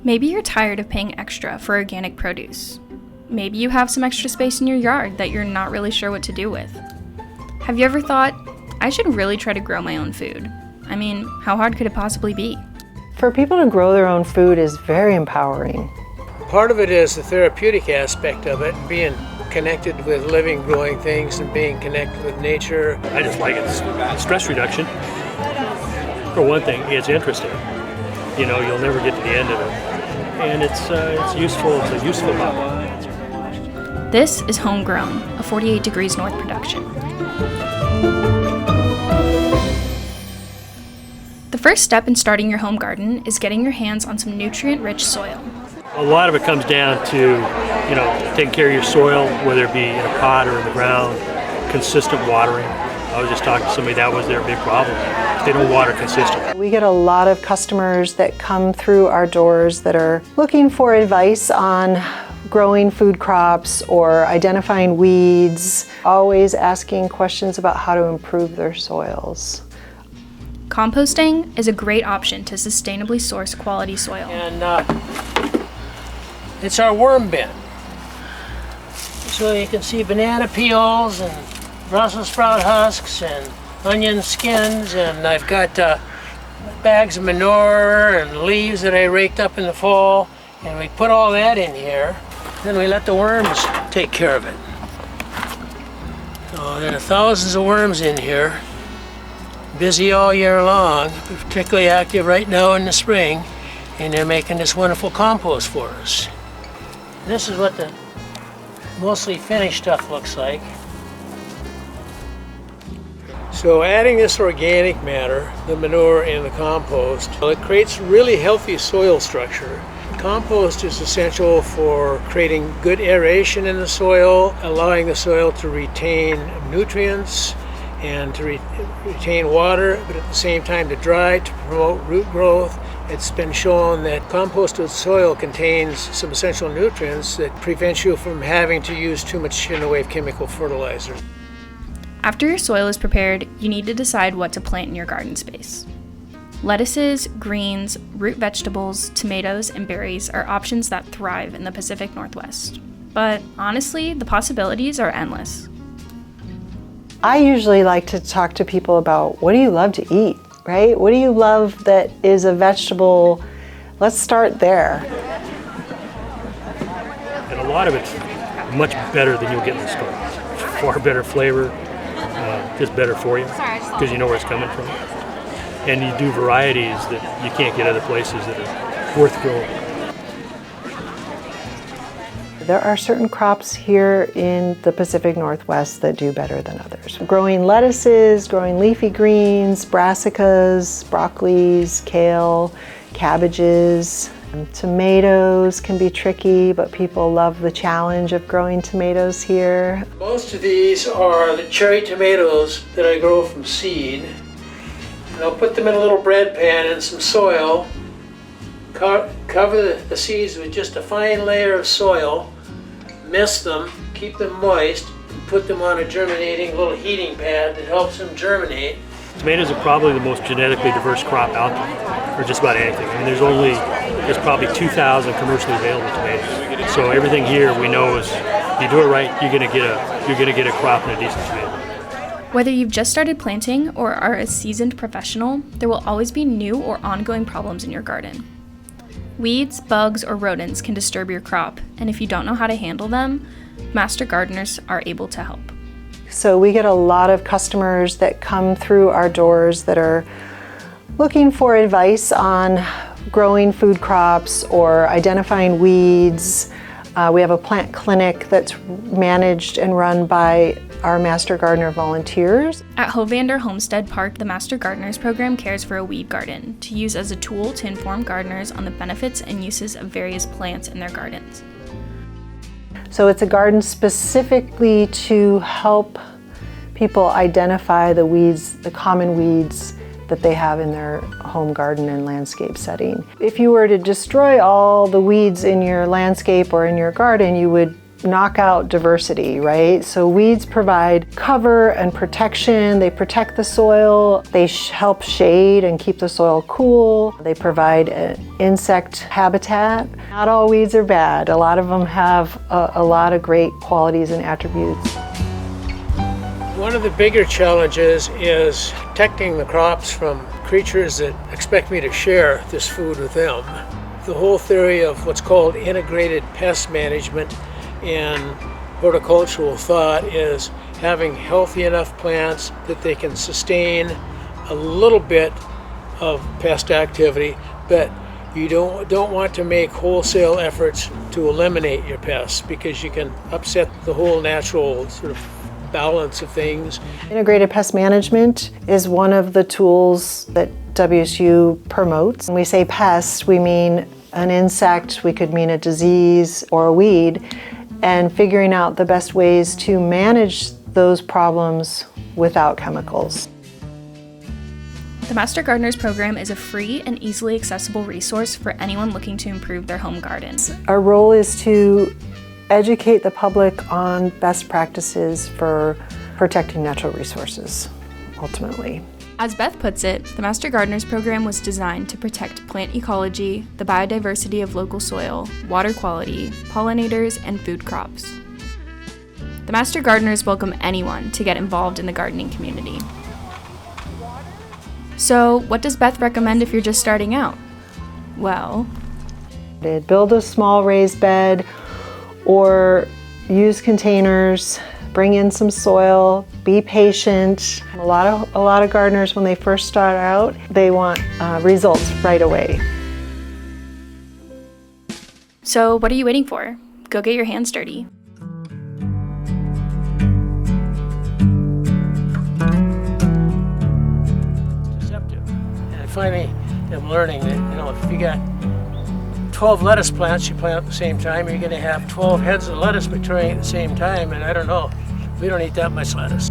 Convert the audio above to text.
Maybe you're tired of paying extra for organic produce. Maybe you have some extra space in your yard that you're not really sure what to do with. Have you ever thought, I should really try to grow my own food? I mean, how hard could it possibly be? For people to grow their own food is very empowering. Part of it is the therapeutic aspect of it, being connected with living, growing things and being connected with nature. I just like it. Stress reduction. For one thing, it's interesting. You know, you'll never get to the end of it. And it's useful. It's a useful hobby. This is Homegrown, a 48 Degrees North production. The first step in starting your home garden is getting your hands on some nutrient-rich soil. A lot of it comes down to, taking care of your soil, whether it be in a pot or in the ground, consistent watering. I was just talking to somebody, that was their big problem. They don't water consistently. We get a lot of customers that come through our doors that are looking for advice on growing food crops or identifying weeds, always asking questions about how to improve their soils. Composting is a great option to sustainably source quality soil. And it's our worm bin. So you can see banana peels and Brussels sprout husks and onion skins, and I've got bags of manure and leaves that I raked up in the fall, and we put all that in here. Then we let the worms take care of it. So there are thousands of worms in here, busy all year long, particularly active right now in the spring, and they're making this wonderful compost for us. This is what the mostly finished stuff looks like. So adding this organic matter, the manure and the compost, it creates really healthy soil structure. Compost is essential for creating good aeration in the soil, allowing the soil to retain nutrients and to retain water, but at the same time to dry, to promote root growth. It's been shown that composted soil contains some essential nutrients that prevent you from having to use too much in the way of chemical fertilizer. After your soil is prepared, you need to decide what to plant in your garden space. Lettuces, greens, root vegetables, tomatoes, and berries are options that thrive in the Pacific Northwest. But honestly, the possibilities are endless. I usually like to talk to people about, what do you love to eat, right? What do you love that is a vegetable? Let's start there. And a lot of it's much better than you'll get in the store. Far better flavor, just better for you, because you know where it's coming from. And you do varieties that you can't get other places that are worth growing. There are certain crops here in the Pacific Northwest that do better than others. Growing lettuces, growing leafy greens, brassicas, broccolis, kale, cabbages. Tomatoes can be tricky, but people love the challenge of growing tomatoes here. Most of these are the cherry tomatoes that I grow from seed. And I'll put them in a little bread pan and some soil, cover the seeds with just a fine layer of soil, mist them, keep them moist, and put them on a germinating little heating pad that helps them germinate. Tomatoes are probably the most genetically diverse crop out there, or just about anything. I mean, there's probably 2,000 commercially available tomatoes. So everything here we know is, if you do it right, you're gonna get a crop and a decent tomato. Whether you've just started planting or are a seasoned professional, there will always be new or ongoing problems in your garden. Weeds, bugs, or rodents can disturb your crop, and if you don't know how to handle them, master gardeners are able to help. So we get a lot of customers that come through our doors that are looking for advice on growing food crops or identifying weeds. We have a plant clinic that's managed and run by our Master Gardener volunteers. At Hovander Homestead Park, the Master Gardeners program cares for a weed garden to use as a tool to inform gardeners on the benefits and uses of various plants in their gardens. So it's a garden specifically to help people identify the weeds, the common weeds that they have in their home garden and landscape setting. If you were to destroy all the weeds in your landscape or in your garden, you would knock out diversity, right? So weeds provide cover and protection. They protect the soil. They help shade and keep the soil cool. They provide an insect habitat. Not all weeds are bad. A lot of them have a lot of great qualities and attributes. One of the bigger challenges is protecting the crops from creatures that expect me to share this food with them. The whole theory of what's called integrated pest management in horticultural thought is having healthy enough plants that they can sustain a little bit of pest activity, but you don't want to make wholesale efforts to eliminate your pests because you can upset the whole natural sort of balance of things. Integrated pest management is one of the tools that WSU promotes. When we say pest, we mean an insect, we could mean a disease or a weed, and figuring out the best ways to manage those problems without chemicals. The Master Gardeners program is a free and easily accessible resource for anyone looking to improve their home garden. Our role is to educate the public on best practices for protecting natural resources, ultimately. As Beth puts it, the Master Gardeners program was designed to protect plant ecology, the biodiversity of local soil, water quality, pollinators, and food crops. The Master Gardeners welcome anyone to get involved in the gardening community. So, what does Beth recommend if you're just starting out? Well, build a small raised bed or use containers. Bring in some soil, be patient. A lot of gardeners, when they first start out, they want results right away. So what are you waiting for? Go get your hands dirty. Deceptive. And I finally am learning that, if you got 12 lettuce plants you plant at the same time, you're going to have 12 heads of lettuce maturing at the same time, and I don't know. We don't eat that much lettuce.